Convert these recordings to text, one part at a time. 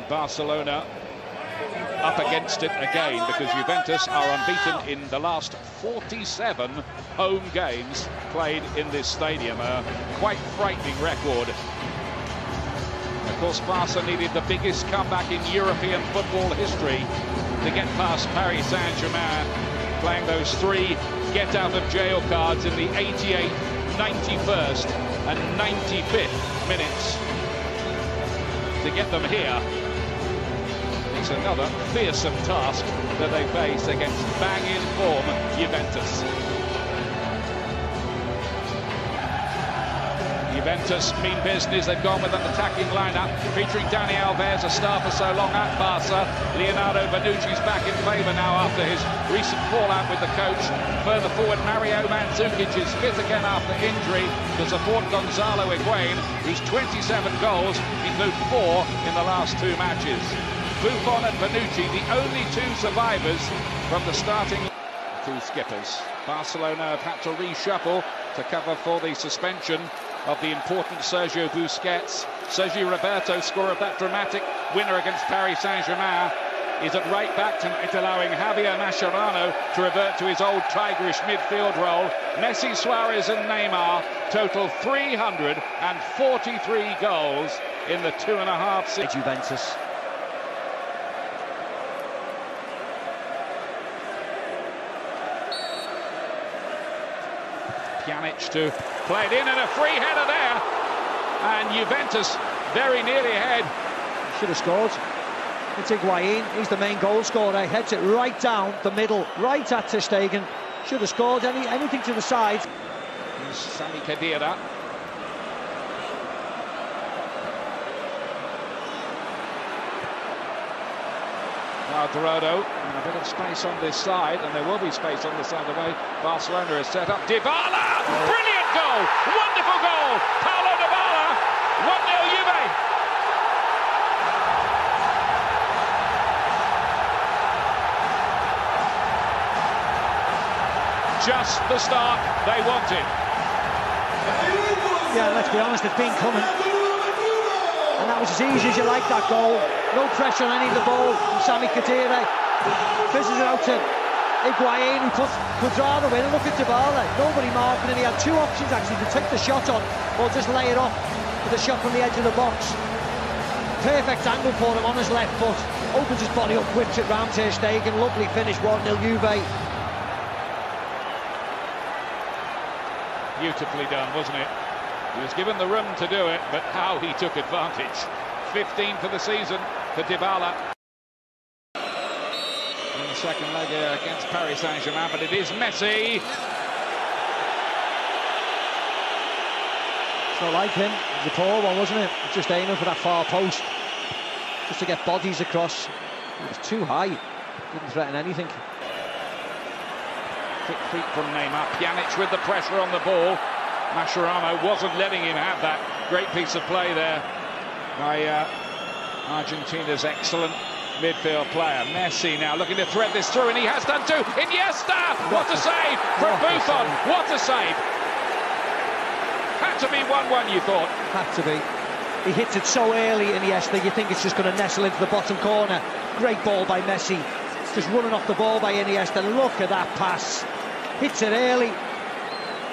And Barcelona up against it again, because Juventus are unbeaten in the last 47 home games played in this stadium. A quite frightening record. Of course, Barca needed the biggest comeback in European football history to get past Paris Saint-Germain, playing those 3 get-out-of-jail cards in the 88th, 91st and 95th minutes to get them here. It's another fearsome task that they face against bang-in form Juventus. Juventus mean business. They've gone with an attacking lineup featuring Dani Alves, a star for so long at Barca. Leonardo Bonucci's back in favour now after his recent fallout with the coach. Further forward, Mario Mandzukic is fit again after injury to support Gonzalo Higuain, whose 27 goals include 4 in the last 2 matches. Buffon and Bonucci, the only 2 survivors from the starting 2 skippers. Barcelona have had to reshuffle to cover for the suspension of the important Sergio Busquets. Sergio Roberto, scorer of that dramatic winner against Paris Saint-Germain, is at right back tonight, allowing Javier Mascherano to revert to his old tigerish midfield role. Messi, Suarez and Neymar total 343 goals in the 2.5 seasons. Juventus. Pjanic to play it in, and a free header there, and Juventus very nearly ahead. Should have scored. It's Higuain, he's the main goal scorer, heads it right down the middle, right at Ter Stegen. Should have scored anything to the side. Here's Sami Khedira. Dorado, and a bit of space on this side, and there will be space on the side of the way Barcelona is set up. Dybala! Brilliant goal! Wonderful goal! Paulo Dybala! 1-0 Juve! Just the start they wanted. Yeah, let's be honest, it's been coming. And that was as easy as you like, that goal. No pressure on any of the ball from Sami Khedira. Fizzes it out to Higuain, who puts Quadrado in. And look at Dybala, nobody marking, and he had 2 options actually, to take the shot on or just lay it off with a shot from the edge of the box. Perfect angle for him on his left foot. Opens his body up, whips it round Ter Stegen. Lovely finish, 1-0 Juve. Beautifully done, wasn't it? He was given the room to do it, but how he took advantage. 15 for the season for Dybala. In the second leg against Paris Saint-Germain, but it is Messi. It's not like him. It was a poor one, wasn't it? Just aiming for that far post, just to get bodies across. It was too high. Didn't threaten anything. Quick feet from Neymar. Pjanic with the pressure on the ball. Mascherano wasn't letting him have that. Great piece of play there by Argentina's excellent midfield player. Messi now looking to thread this through, and he has done too. Iniesta! What a save from Buffon! What a save! Had to be 1-1, you thought? Had to be. He hits it so early, Iniesta, you think it's just going to nestle into the bottom corner. Great ball by Messi. Just running off the ball by Iniesta. Look at that pass. Hits it early.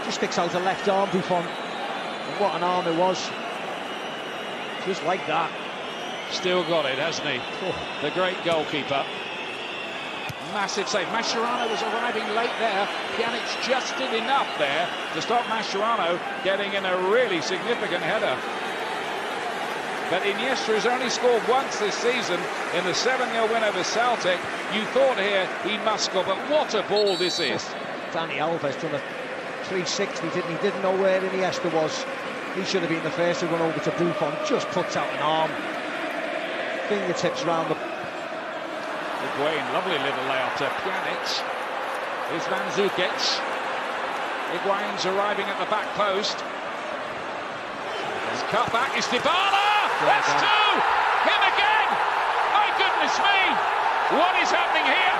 Just sticks out the left arm, Buffon. And what an arm it was. Just like that. Still got it, hasn't he? Oh. The great goalkeeper. Massive save. Mascherano was arriving late there. Pjanic just did enough there to stop Mascherano getting in a really significant header. But Iniesta has only scored once this season in the 7-0 win over Celtic. You thought here he must score, but what a ball this is. Dani Alves done a 360, didn't he? Didn't know where Iniesta was. He should have been the first to run over to Buffon. Just puts out an arm. Fingertips round the... Higuain, lovely little layout to Pjanic. Here's Mandzukic. Higuain's arriving at the back post. His cut back is Dybala! That's 2! Him again! My goodness me! What is happening here?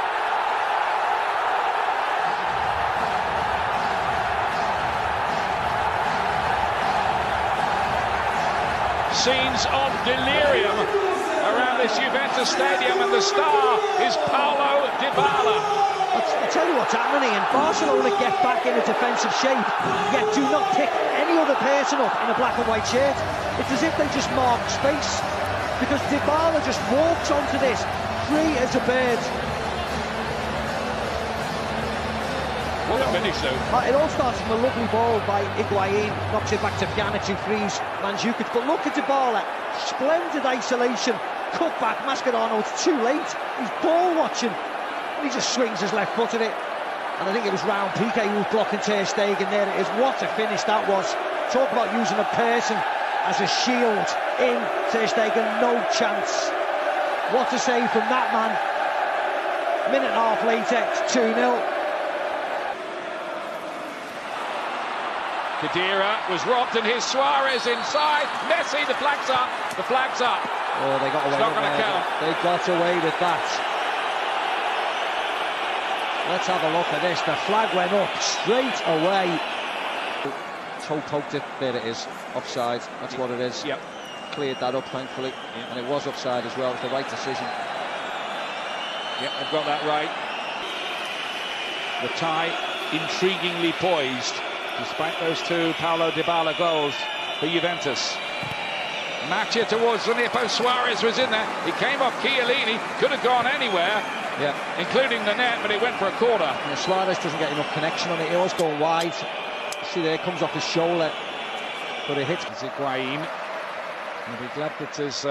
Scenes of delirium around this Juventus stadium, and the star is Paulo Dybala. I'll tell you what's happening, and Barcelona get back in a defensive shape, yet do not pick any other person up in a black and white shirt. It's as if they just mark space, because Dybala just walks onto this, free as a bird. What a finish, though. It all starts from a lovely ball by Higuain, knocks it back to Pjanic, who frees Mandzukic. But look at Dybala, splendid isolation, cut back, Mascherano, it's too late. He's ball watching, and he just swings his left foot at it. And I think it was Raul Piqué who was blocking Ter Stegen. There it is. What a finish that was. Talk about using a person as a shield in Ter Stegen, no chance. What a save from that man. Minute and a half later, it's 2-0. Khedira was robbed, and here's Suarez inside. Messi, the flag's up. The flag's up. Oh, they got away. It's not going to count. They got away with that. Let's have a look at this. The flag went up straight away. Toe poked it. There it is. Offside. That's what it is. Yep. Cleared that up, thankfully. Yep. And it was offside as well. It was the right decision. Yep, they've got that right. The tie intriguingly poised, despite those two Paulo Dybala goals for Juventus. Match it towards the near post. Suarez was in there. He came off Chiellini, could have gone anywhere, including the net, but he went for a corner. Yeah, Suarez doesn't get enough connection on it. He always going wide. See there, it comes off his shoulder, but it hits Higuain. He'll be glad that his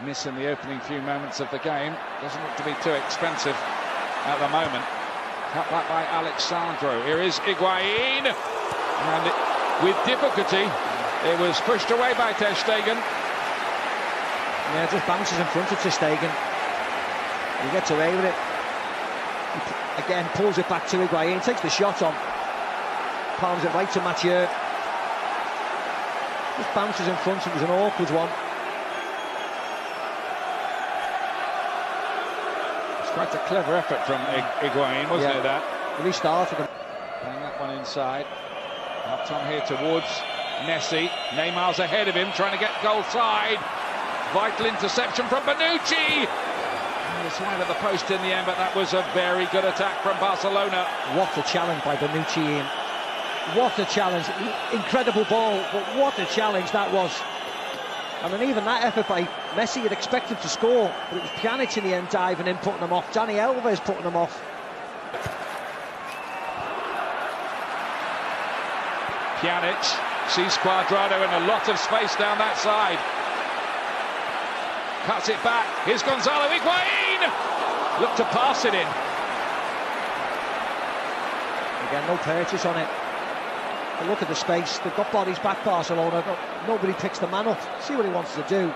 miss in the opening few moments of the game doesn't look to be too expensive at the moment. Cut back by Alexandro. Here is Higuain, and with difficulty it was pushed away by Ter Stegen. Yeah, it just bounces in front of Ter Stegen. He gets away with it. He, again, pulls it back to Higuain, takes the shot on, palms it right to Mathieu. Just bounces in front. It was an awkward one. Quite a clever effort from Higuain, wasn't it, that? Well, he started him. Playing that one inside. Up on here towards Messi. Neymar's ahead of him, trying to get goal side. Vital interception from Bonucci. It's wide of the post in the end, but that was a very good attack from Barcelona. What a challenge by Bonucci, Ian. What a challenge. Incredible ball, but what a challenge that was. I mean, even that effort by Messi, you'd expect him to score, but it was Pjanic in the end diving in, putting them off. Dani Alves putting them off. Pjanic sees Cuadrado in a lot of space down that side. Cuts it back. Here's Gonzalo Higuain. Look to pass it in. Again, no purchase on it. But look at the space. They've got bodies back, Barcelona. Nobody picks the man up. See what he wants to do.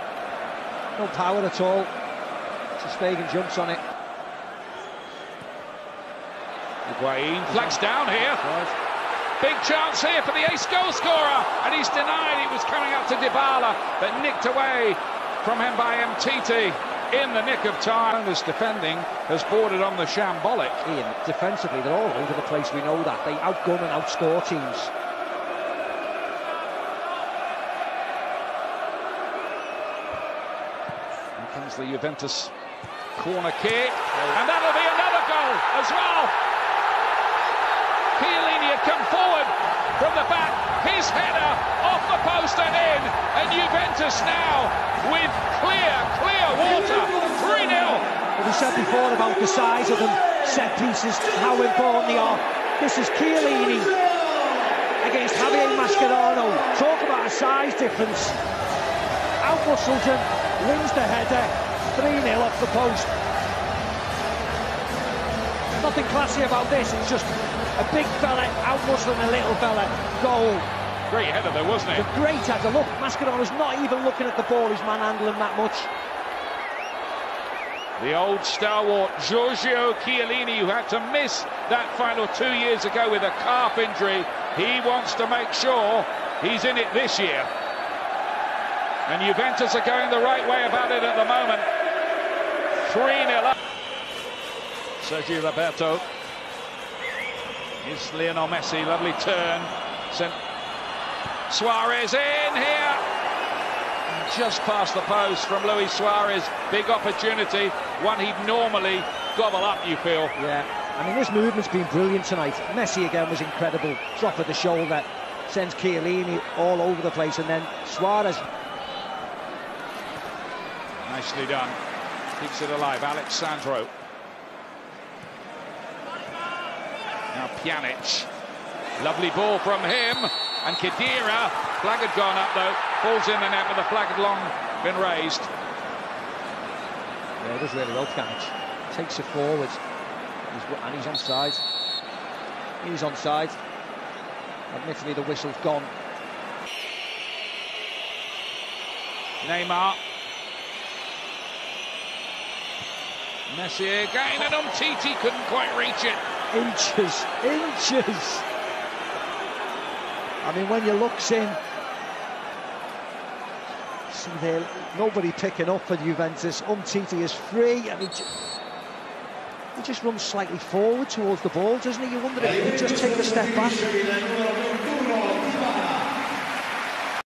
No power at all. Ter Stegen jumps on it. Higuain flags down here. Big chance here for the ace goal scorer, and he's denied. It was coming up to Dybala, but nicked away from him by Mtiti in the nick of time. This defending has bordered on the shambolic. Ian, defensively, they're all over the place. We know that. They outgun and outscore teams. Here comes the Juventus corner kick, and that'll be another goal as well. Chiellini had come forward from the back, his header off the post and in, and Juventus now with clear water, 3-0. What we said before about the size of them, set pieces, how important they are. This is Chiellini against Javier Mascherano. Talk about a size difference. Out-muscled him, wins the header, 3-0 off the post. Nothing classy about this, it's just a big fella out-muscling a little fella. Goal. Great header though, wasn't it? A great header. Look, Mascherano's not even looking at the ball, he's manhandling that much. The old stalwart Giorgio Chiellini, who had to miss that final 2 years ago with a calf injury, he wants to make sure he's in it this year. And Juventus are going the right way about it at the moment. 3-0 up. Sergio Roberto. Here's Lionel Messi, lovely turn. Sent Suarez in here. just past the post from Luis Suarez. Big opportunity, one he'd normally gobble up, you feel. Yeah, I mean, his movement's been brilliant tonight. Messi again was incredible. Drop of the shoulder, sends Chiellini all over the place, and then Suarez. Nicely done. Keeps it alive, Alexandro. Now Pjanic. Lovely ball from him. And Khedira, flag had gone up though. Falls in the net, but the flag had long been raised. Yeah, it does really well, Pjanic. Takes it forward. And he's onside. He's onside. Admittedly, the whistle's gone. Neymar. Messi again, and Umtiti couldn't quite reach it. Inches. I mean, when you look in, see there, nobody picking up for Juventus. Umtiti is free, and he just runs slightly forward towards the ball, doesn't he? You wonder if he could just take a step back.